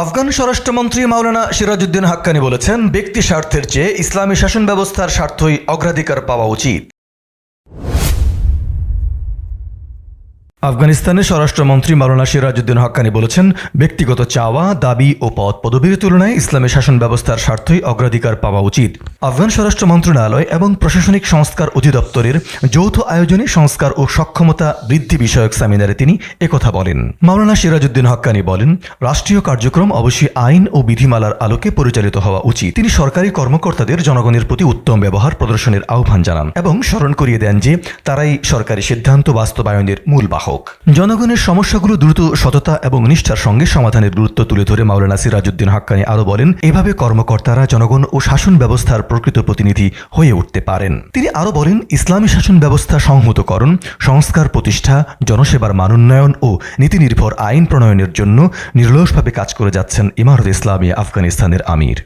আফগান স্বরাষ্ট্রমন্ত্রী মাওলানা সিরাজউদ্দিন হাক্কানি বলেছেন, ব্যক্তি স্বার্থের চেয়ে ইসলামী শাসন ব্যবস্থার স্বার্থই অগ্রাধিকার পাওয়া উচিত। আফগানিস্তানের স্বরাষ্ট্রমন্ত্রী মাওলানা সিরাজউদ্দিন হাক্কানি বলেছেন, ব্যক্তিগত চাওয়া, দাবি ও পদ পদবীর তুলনায় ইসলামী শাসন ব্যবস্থার স্বার্থই অগ্রাধিকার পাওয়া উচিত। আফগান স্বরাষ্ট্র মন্ত্রণালয় এবং প্রশাসনিক সংস্কার অধিদপ্তরের যৌথ আয়োজনে সংস্কার ও সক্ষমতা বৃদ্ধি বিষয়ক সেমিনারে তিনি একথা বলেন। মাওলানা সিরাজউদ্দিন হাক্কানি বলেন, রাষ্ট্রীয় কার্যক্রম অবশ্যই আইন ও বিধিমালার আলোকে পরিচালিত হওয়া উচিত। তিনি সরকারি কর্মকর্তাদের জনগণের প্রতি উত্তম ব্যবহার প্রদর্শনের আহ্বান জানান এবং স্মরণ করিয়ে দেন যে তারাই সরকারি সিদ্ধান্ত বাস্তবায়নের মূল বাহক। জনগণের সমস্যাগুলো দ্রুত, সততা এবং নিষ্ঠার সঙ্গে সমাধানের গুরুত্ব তুলে ধরে মাওলানা সিরাজউদ্দিন হাক্কানি আরও বলেন, এভাবে কর্মকর্তারা জনগণ ও শাসন ব্যবস্থার প্রকৃত প্রতিনিধি হয়ে উঠতে পারেন। তিনি আরও বলেন, ইসলামী শাসন ব্যবস্থা সংহতকরণ, সংস্কার প্রতিষ্ঠা, জনসেবার মানোন্নয়ন ও নীতিনির্ভর আইন প্রণয়নের জন্য নিরলসভাবে কাজ করে যাচ্ছেন ইমারত ইসলামিয়া আফগানিস্তানের আমির।